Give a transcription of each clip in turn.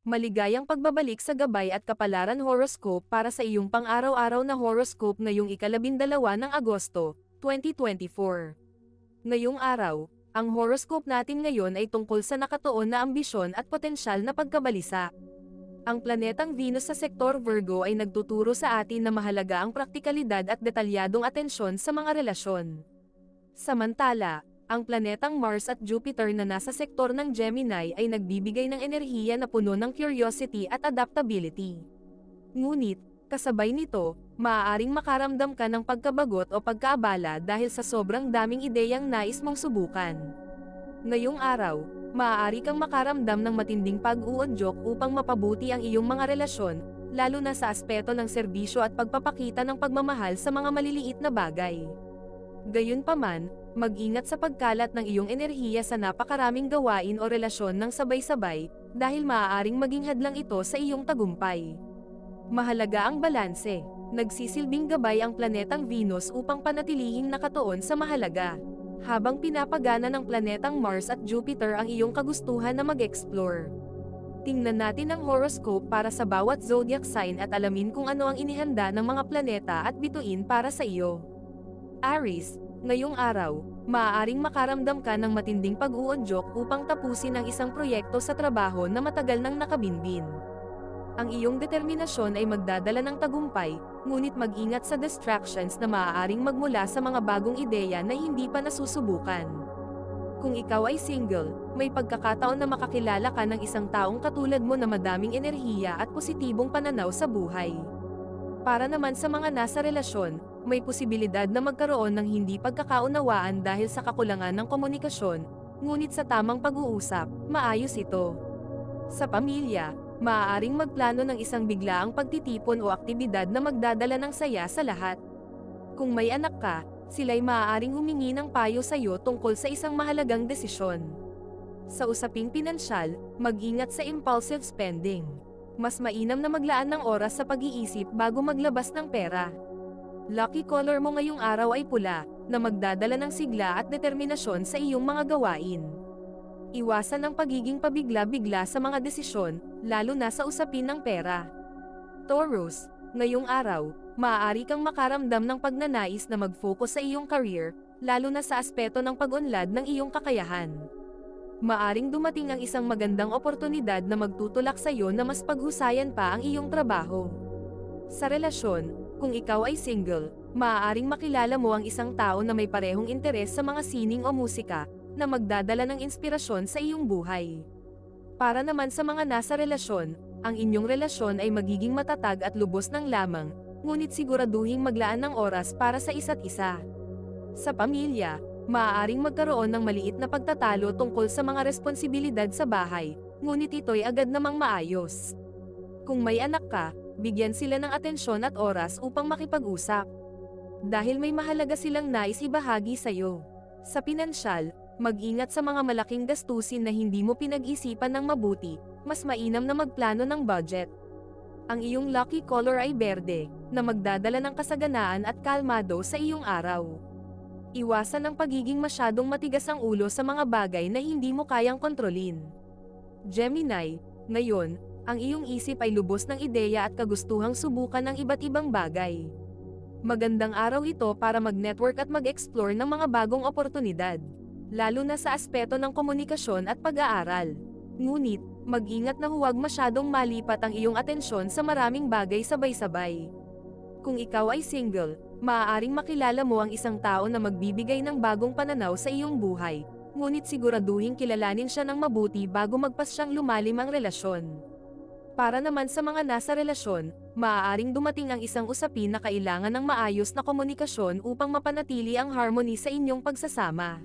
Maligayang pagbabalik sa gabay at kapalaran horoscope para sa iyong pang-araw-araw na horoscope ngayong ika-12 ng Agosto, 2024. Ngayong araw, ang horoscope natin ngayon ay tungkol sa nakatuon na ambisyon at potensyal na pagkabalisa. Ang planetang Venus sa sektor Virgo ay nagtuturo sa atin na mahalaga ang praktikalidad at detalyadong atensyon sa mga relasyon. Samantala, ang planetang Mars at Jupiter na nasa sektor ng Gemini ay nagbibigay ng enerhiya na puno ng curiosity at adaptability. Ngunit, kasabay nito, maaaring makaramdam ka ng pagkabagot o pagkaabala dahil sa sobrang daming ideyang nais mong subukan. Ngayong araw, maaari kang makaramdam ng matinding pag-uudyok upang mapabuti ang iyong mga relasyon, lalo na sa aspeto ng serbisyo at pagpapakita ng pagmamahal sa mga maliliit na bagay. Gayunpaman, mag-ingat sa pagkalat ng iyong enerhiya sa napakaraming gawain o relasyon ng sabay-sabay, dahil maaaring maging hadlang ito sa iyong tagumpay. Mahalaga ang balanse. Nagsisilbing gabay ang planetang Venus upang panatilihing nakatuon sa mahalaga, habang pinapagana ng planetang Mars at Jupiter ang iyong kagustuhan na mag-explore. Tingnan natin ang horoscope para sa bawat zodiac sign at alamin kung ano ang inihanda ng mga planeta at bituin para sa iyo. Aries, ngayong araw, maaaring makaramdam ka ng matinding pag-uudyok upang tapusin ang isang proyekto sa trabaho na matagal nang nakabinbin. Ang iyong determinasyon ay magdadala ng tagumpay, ngunit mag-ingat sa distractions na maaaring magmula sa mga bagong ideya na hindi pa nasusubukan. Kung ikaw ay single, may pagkakataon na makakilala ka ng isang taong katulad mo na madaming enerhiya at positibong pananaw sa buhay. Para naman sa mga nasa relasyon, may posibilidad na magkaroon ng hindi pagkakaunawaan dahil sa kakulangan ng komunikasyon, ngunit sa tamang pag-uusap, maayos ito. Sa pamilya, maaaring magplano ng isang biglaang pagtitipon o aktibidad na magdadala ng saya sa lahat. Kung may anak ka, sila'y maaaring humingi ng payo sa iyo tungkol sa isang mahalagang desisyon. Sa usaping pinansyal, mag-ingat sa impulsive spending. Mas mainam na maglaan ng oras sa pag-iisip bago maglabas ng pera. Lucky color mo ngayong araw ay pula, na magdadala ng sigla at determinasyon sa iyong mga gawain. Iwasan ang pagiging pabigla-bigla sa mga desisyon, lalo na sa usapin ng pera. Taurus, ngayong araw, maaari kang makaramdam ng pagnanais na mag-focus sa iyong career, lalo na sa aspeto ng pag-unlad ng iyong kakayahan. Maaring dumating ang isang magandang oportunidad na magtutulak sa iyo na mas paghusayan pa ang iyong trabaho. Sa relasyon, kung ikaw ay single, maaaring makilala mo ang isang tao na may parehong interes sa mga sining o musika, na magdadala ng inspirasyon sa iyong buhay. Para naman sa mga nasa relasyon, ang inyong relasyon ay magiging matatag at lubos ng lamang, ngunit siguraduhing maglaan ng oras para sa isa't isa. Sa pamilya, maaaring magkaroon ng maliit na pagtatalo tungkol sa mga responsibilidad sa bahay, ngunit ito'y agad namang maayos. Kung may anak ka, bigyan sila ng atensyon at oras upang makipag-usap. Dahil may mahalaga silang nais ibahagi sa iyo. Sa pinansyal, mag-ingat sa mga malaking gastusin na hindi mo pinag-isipan ng mabuti, mas mainam na magplano ng budget. Ang iyong lucky color ay berde, na magdadala ng kasaganaan at kalmado sa iyong araw. Iwasan ang pagiging masyadong matigas ang ulo sa mga bagay na hindi mo kayang kontrolin. Gemini, ngayon, ang iyong isip ay lubos ng ideya at kagustuhang subukan ng iba't ibang bagay. Magandang araw ito para mag-network at mag-explore ng mga bagong oportunidad, lalo na sa aspeto ng komunikasyon at pag-aaral. Ngunit, mag-ingat na huwag masyadong malipat ang iyong atensyon sa maraming bagay sabay-sabay. Kung ikaw ay single, maaaring makilala mo ang isang tao na magbibigay ng bagong pananaw sa iyong buhay, ngunit siguraduhin kilalanin siya ng mabuti bago magpasyang lumalim ang relasyon. Para naman sa mga nasa relasyon, maaaring dumating ang isang usapin na kailangan ng maayos na komunikasyon upang mapanatili ang harmony sa inyong pagsasama.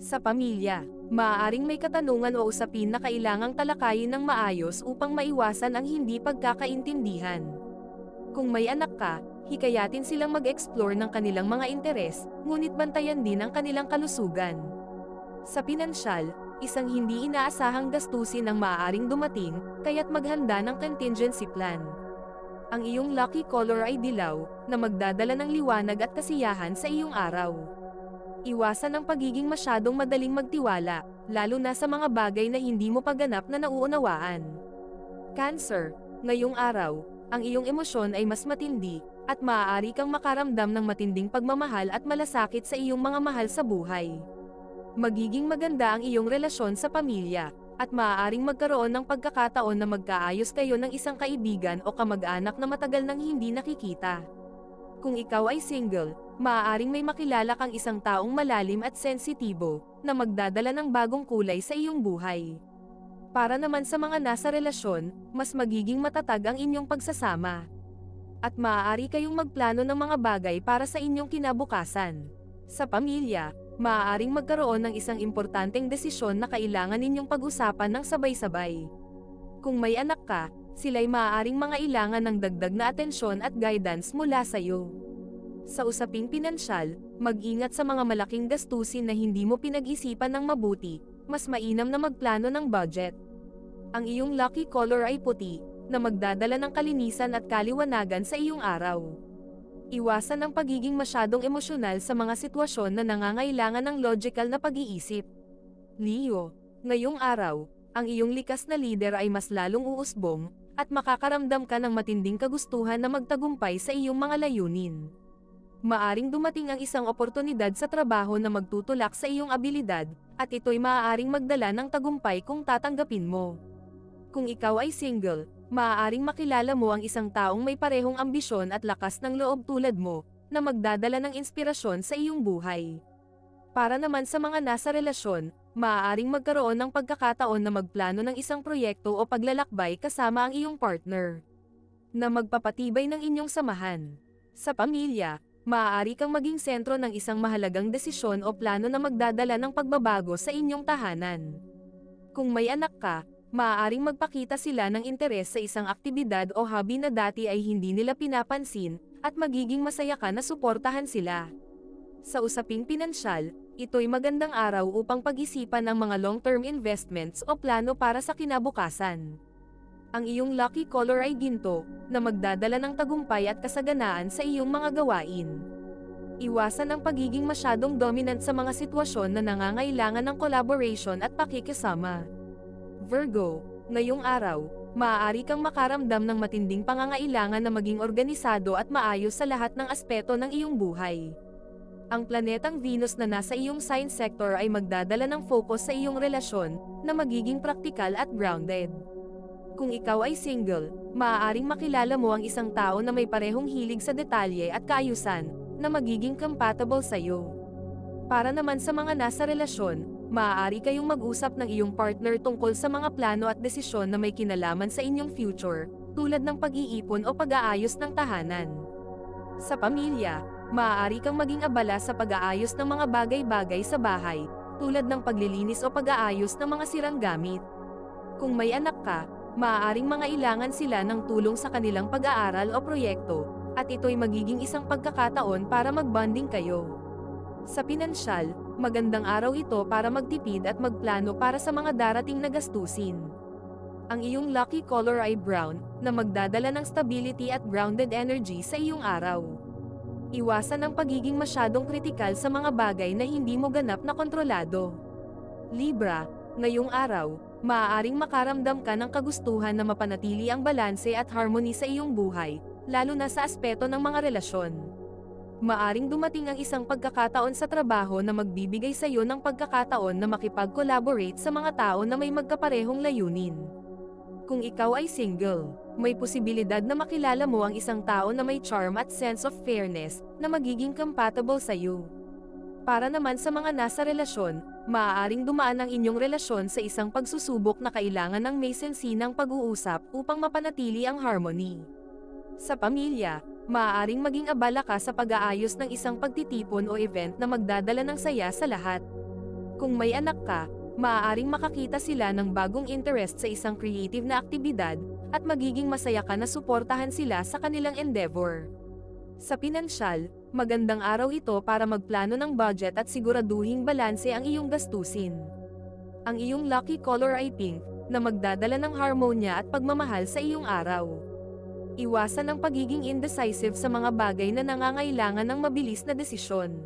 Sa pamilya, maaaring may katanungan o usapin na kailangang talakayin ng maayos upang maiwasan ang hindi pagkakaintindihan. Kung may anak ka, hikayatin silang mag-explore ng kanilang mga interes, ngunit bantayan din ang kanilang kalusugan. Sa pinansyal, isang hindi inaasahang gastusin ang maaaring dumating, kaya't maghanda ng contingency plan. Ang iyong lucky color ay dilaw, na magdadala ng liwanag at kasiyahan sa iyong araw. Iwasan ang pagiging masyadong madaling magtiwala, lalo na sa mga bagay na hindi mo pa ganap na nauunawaan. Cancer, ngayong araw, ang iyong emosyon ay mas matindi, at maaari kang makaramdam ng matinding pagmamahal at malasakit sa iyong mga mahal sa buhay. Magiging maganda ang iyong relasyon sa pamilya, at maaaring magkaroon ng pagkakataon na magkaayos kayo ng isang kaibigan o kamag-anak na matagal nang hindi nakikita. Kung ikaw ay single, maaaring may makilala kang isang taong malalim at sensitibo, na magdadala ng bagong kulay sa iyong buhay. Para naman sa mga nasa relasyon, mas magiging matatag ang inyong pagsasama. At maaari kayong magplano ng mga bagay para sa inyong kinabukasan. Sa pamilya, maaaring magkaroon ng isang importanteng desisyon na kailangan ninyong pag-usapan ng sabay-sabay. Kung may anak ka, sila'y maaaring mangailangan ng dagdag na atensyon at guidance mula sa iyo. Sa usaping pinansyal, mag-ingat sa mga malaking gastusin na hindi mo pinag-isipan ng mabuti, mas mainam na magplano ng budget. Ang iyong lucky color ay puti, na magdadala ng kalinisan at kaliwanagan sa iyong araw. Iwasan ang pagiging masyadong emosyonal sa mga sitwasyon na nangangailangan ng logical na pag-iisip. Leo, ngayong araw, ang iyong likas na lider ay mas lalong uusbong, at makakaramdam ka ng matinding kagustuhan na magtagumpay sa iyong mga layunin. Maaring dumating ang isang oportunidad sa trabaho na magtutulak sa iyong abilidad, at ito'y maaaring magdala ng tagumpay kung tatanggapin mo. Kung ikaw ay single, maaaring makilala mo ang isang taong may parehong ambisyon at lakas ng loob tulad mo, na magdadala ng inspirasyon sa iyong buhay. Para naman sa mga nasa relasyon, maaaring magkaroon ng pagkakataon na magplano ng isang proyekto o paglalakbay kasama ang iyong partner, na magpapatibay ng inyong samahan. Sa pamilya, maaari kang maging sentro ng isang mahalagang desisyon o plano na magdadala ng pagbabago sa inyong tahanan. Kung may anak ka, maaaring magpakita sila ng interes sa isang aktibidad o hobby na dati ay hindi nila pinapansin, at magiging masaya ka na suportahan sila. Sa usaping pinansyal, ito'y magandang araw upang pag-isipan ang mga long-term investments o plano para sa kinabukasan. Ang iyong lucky color ay ginto, na magdadala ng tagumpay at kasaganaan sa iyong mga gawain. Iwasan ang pagiging masyadong dominant sa mga sitwasyon na nangangailangan ng collaboration at pakikisama. Virgo, ngayong araw, maaari kang makaramdam ng matinding pangangailangan na maging organisado at maayos sa lahat ng aspeto ng iyong buhay. Ang planetang Venus na nasa iyong sign sector ay magdadala ng focus sa iyong relasyon, na magiging praktikal at grounded. Kung ikaw ay single, maaaring makilala mo ang isang tao na may parehong hilig sa detalye at kaayusan, na magiging compatible sa iyo. Para naman sa mga nasa relasyon, maaari kayong mag-usap ng iyong partner tungkol sa mga plano at desisyon na may kinalaman sa inyong future, tulad ng pag-iipon o pag-aayos ng tahanan. Sa pamilya, maaari kang maging abala sa pag-aayos ng mga bagay-bagay sa bahay, tulad ng paglilinis o pag-aayos ng mga sirang gamit. Kung may anak ka, maaaring mangailangan sila ng tulong sa kanilang pag-aaral o proyekto, at ito'y magiging isang pagkakataon para mag-bonding kayo. Sa pinansyal, magandang araw ito para magtipid at magplano para sa mga darating na gastusin. Ang iyong lucky color ay brown, na magdadala ng stability at grounded energy sa iyong araw. Iwasan ang pagiging masyadong kritikal sa mga bagay na hindi mo ganap na kontrolado. Libra, ngayong araw, maaaring makaramdam ka ng kagustuhan na mapanatili ang balanse at harmony sa iyong buhay, lalo na sa aspeto ng mga relasyon. Maaring dumating ang isang pagkakataon sa trabaho na magbibigay sa iyo ng pagkakataon na makipag-collaborate sa mga tao na may magkaparehong layunin. Kung ikaw ay single, may posibilidad na makilala mo ang isang tao na may charm at sense of fairness, na magiging compatible sa iyo. Para naman sa mga nasa relasyon, maaaring dumaan ang inyong relasyon sa isang pagsusubok na kailangan ng may sensinang pag-uusap upang mapanatili ang harmony. Sa pamilya, maaaring maging abala ka sa pag-aayos ng isang pagtitipon o event na magdadala ng saya sa lahat. Kung may anak ka, maaaring makakita sila ng bagong interest sa isang creative na aktibidad, at magiging masaya ka na suportahan sila sa kanilang endeavor. Sa pinansyal, magandang araw ito para magplano ng budget at siguraduhing balanse ang iyong gastusin. Ang iyong lucky color ay pink, na magdadala ng harmonya at pagmamahal sa iyong araw. Iwasan ang pagiging indecisive sa mga bagay na nangangailangan ng mabilis na desisyon.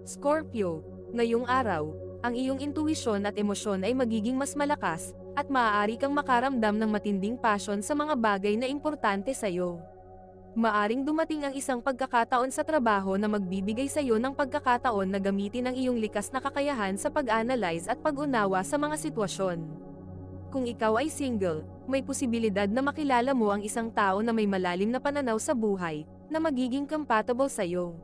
Scorpio, ngayong araw, ang iyong intuisyon at emosyon ay magiging mas malakas, at maaari kang makaramdam ng matinding passion sa mga bagay na importante sa'yo. Maaring dumating ang isang pagkakataon sa trabaho na magbibigay sa'yo ng pagkakataon na gamitin ang iyong likas na kakayahan sa pag-analyze at pag-unawa sa mga sitwasyon. Kung ikaw ay single, may posibilidad na makilala mo ang isang tao na may malalim na pananaw sa buhay, na magiging compatible sa'yo.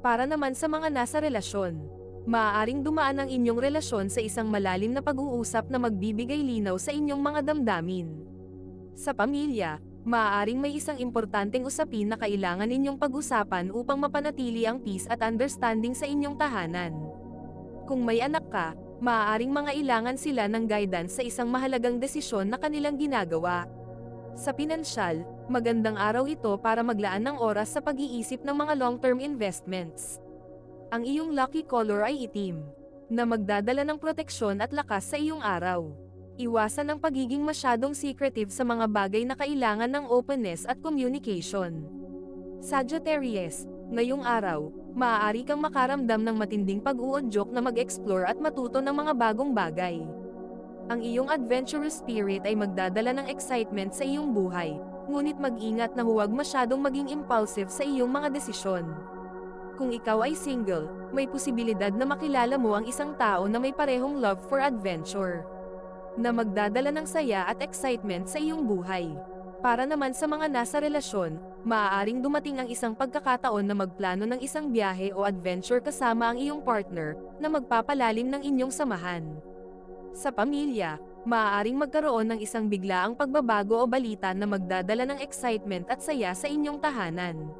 Para naman sa mga nasa relasyon, maaaring dumaan ang inyong relasyon sa isang malalim na pag-uusap na magbibigay linaw sa inyong mga damdamin. Sa pamilya, maaaring may isang importanteng usapin na kailangan ninyong pag-usapan upang mapanatili ang peace at understanding sa inyong tahanan. Kung may anak ka, maaaring mangailangan sila ng guidance sa isang mahalagang desisyon na kanilang ginagawa. Sa pinansyal, magandang araw ito para maglaan ng oras sa pag-iisip ng mga long-term investments. Ang iyong lucky color ay itim, na magdadala ng proteksyon at lakas sa iyong araw. Iwasan ang pagiging masyadong secretive sa mga bagay na kailangan ng openness at communication. Sagittarius, ngayong araw, maaari kang makaramdam ng matinding pag-uudyok na mag-explore at matuto ng mga bagong bagay. Ang iyong adventurous spirit ay magdadala ng excitement sa iyong buhay, ngunit mag-ingat na huwag masyadong maging impulsive sa iyong mga desisyon. Kung ikaw ay single, may posibilidad na makilala mo ang isang tao na may parehong love for adventure, na magdadala ng saya at excitement sa iyong buhay. Para naman sa mga nasa relasyon, maaaring dumating ang isang pagkakataon na magplano ng isang biyahe o adventure kasama ang iyong partner, na magpapalalim ng inyong samahan. Sa pamilya, maaaring magkaroon ng isang biglaang pagbabago o balita na magdadala ng excitement at saya sa inyong tahanan.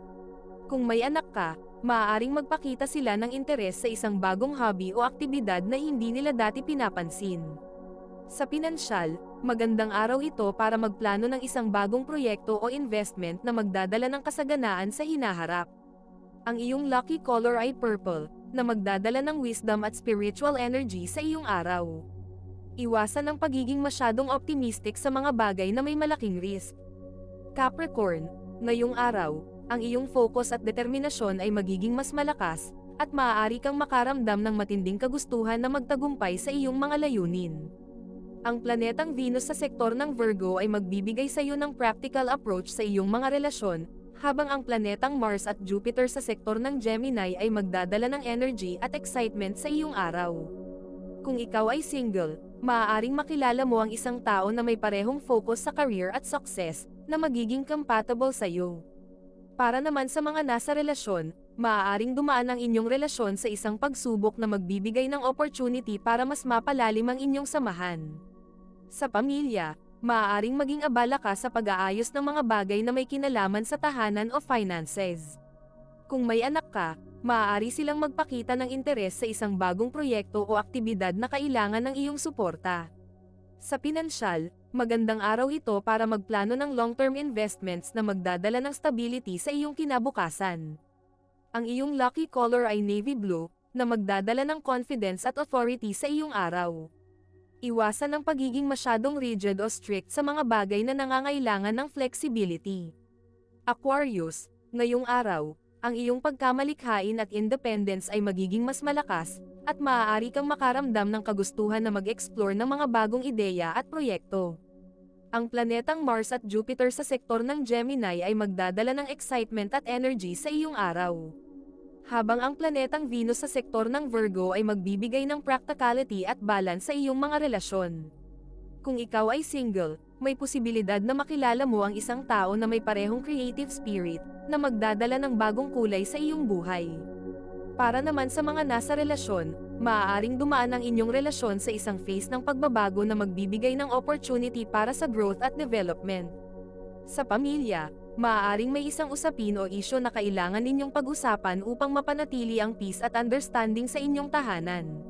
Kung may anak ka, maaaring magpakita sila ng interes sa isang bagong hobby o aktibidad na hindi nila dati pinapansin. Sa pinansyal, magandang araw ito para magplano ng isang bagong proyekto o investment na magdadala ng kasaganaan sa hinaharap. Ang iyong lucky color ay purple, na magdadala ng wisdom at spiritual energy sa iyong araw. Iwasan ang pagiging masyadong optimistic sa mga bagay na may malaking risk. Capricorn, ngayong araw, ang iyong focus at determinasyon ay magiging mas malakas, at maaari kang makaramdam ng matinding kagustuhan na magtagumpay sa iyong mga layunin. Ang planetang Venus sa sektor ng Virgo ay magbibigay sa iyo ng practical approach sa iyong mga relasyon, habang ang planetang Mars at Jupiter sa sektor ng Gemini ay magdadala ng energy at excitement sa iyong araw. Kung ikaw ay single, maaaring makilala mo ang isang tao na may parehong focus sa career at success, na magiging compatible sa iyo. Para naman sa mga nasa relasyon, maaaring dumaan ang inyong relasyon sa isang pagsubok na magbibigay ng opportunity para mas mapalalim ang inyong samahan. Sa pamilya, maaaring maging abala ka sa pag-aayos ng mga bagay na may kinalaman sa tahanan o finances. Kung may anak ka, maaari silang magpakita ng interes sa isang bagong proyekto o aktibidad na kailangan ng iyong suporta. Sa pinansyal, magandang araw ito para magplano ng long-term investments na magdadala ng stability sa iyong kinabukasan. Ang iyong lucky color ay navy blue, na magdadala ng confidence at authority sa iyong araw. Iwasan ang pagiging masyadong rigid o strict sa mga bagay na nangangailangan ng flexibility. Aquarius, ngayong araw, ang iyong pagkamalikhain at independence ay magiging mas malakas, at maaari kang makaramdam ng kagustuhan na mag-explore ng mga bagong ideya at proyekto. Ang planetang Mars at Jupiter sa sektor ng Gemini ay magdadala ng excitement at energy sa iyong araw. Habang ang planetang Venus sa sektor ng Virgo ay magbibigay ng practicality at balance sa iyong mga relasyon. Kung ikaw ay single, may posibilidad na makilala mo ang isang tao na may parehong creative spirit, na magdadala ng bagong kulay sa iyong buhay. Para naman sa mga nasa relasyon, maaaring dumaan ang inyong relasyon sa isang phase ng pagbabago na magbibigay ng opportunity para sa growth at development. Sa pamilya, maaaring may isang usapin o isyu na kailangan ninyong pag-usapan upang mapanatili ang peace at understanding sa inyong tahanan.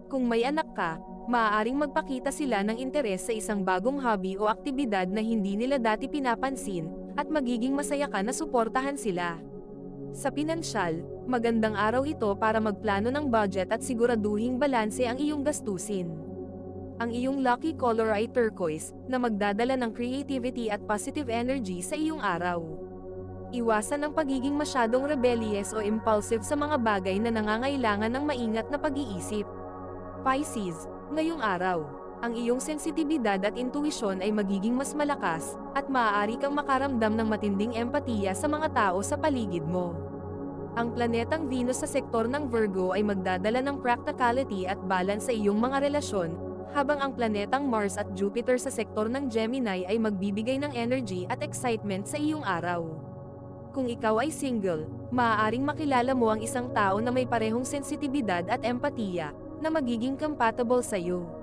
Kung may anak ka, maaaring magpakita sila ng interes sa isang bagong hobby o aktibidad na hindi nila dati pinapansin, at magiging masaya ka na suportahan sila. Sa pinansyal, magandang araw ito para magplano ng budget at siguraduhing balanse ang iyong gastusin. Ang iyong lucky color ay turquoise, na magdadala ng creativity at positive energy sa iyong araw. Iwasan ang pagiging masyadong rebellious o impulsive sa mga bagay na nangangailangan ng maingat na pag-iisip. Pisces, ngayong araw, Ang iyong sensitibidad at intuisyon ay magiging mas malakas, at maaari kang makaramdam ng matinding empatiya sa mga tao sa paligid mo. Ang planetang Venus sa sektor ng Virgo ay magdadala ng practicality at balance sa iyong mga relasyon, habang ang planetang Mars at Jupiter sa sektor ng Gemini ay magbibigay ng energy at excitement sa iyong araw. Kung ikaw ay single, maaaring makilala mo ang isang tao na may parehong sensitibidad at empatiya, na magiging compatible sa iyo.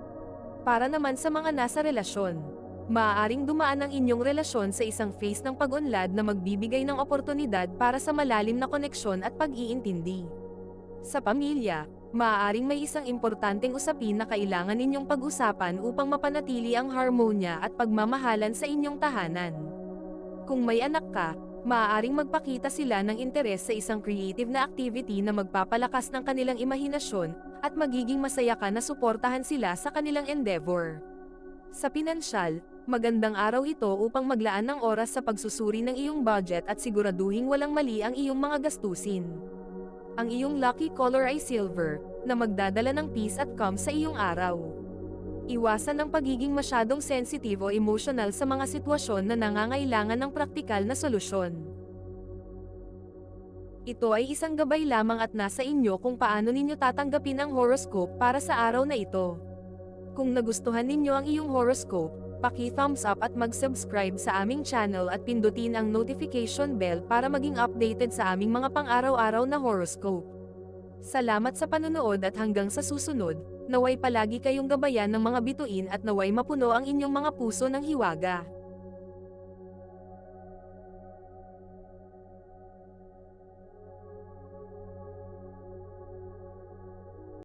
Para naman sa mga nasa relasyon, maaaring dumaan ang inyong relasyon sa isang phase ng pag-unlad na magbibigay ng oportunidad para sa malalim na koneksyon at pag-iintindi. Sa pamilya, maaaring may isang importanteng usapin na kailangan ninyong pag-usapan upang mapanatili ang harmonya at pagmamahalan sa inyong tahanan. Kung may anak ka, maaaring magpakita sila ng interes sa isang creative na activity na magpapalakas ng kanilang imahinasyon, at magiging masaya ka na suportahan sila sa kanilang endeavor. Sa pinansyal, magandang araw ito upang maglaan ng oras sa pagsusuri ng iyong budget at siguraduhing walang mali ang iyong mga gastusin. Ang iyong lucky color ay silver, na magdadala ng peace at calm sa iyong araw. Iwasan ang pagiging masyadong sensitive o emotional sa mga sitwasyon na nangangailangan ng praktikal na solusyon. Ito ay isang gabay lamang at nasa inyo kung paano ninyo tatanggapin ang horoscope para sa araw na ito. Kung nagustuhan ninyo ang iyong horoscope, paki-thumbs up at mag-subscribe sa aming channel at pindutin ang notification bell para maging updated sa aming mga pang-araw-araw na horoscope. Salamat sa panunood at hanggang sa susunod, naway palagi kayong gabayan ng mga bituin at naway mapuno ang inyong mga puso ng hiwaga.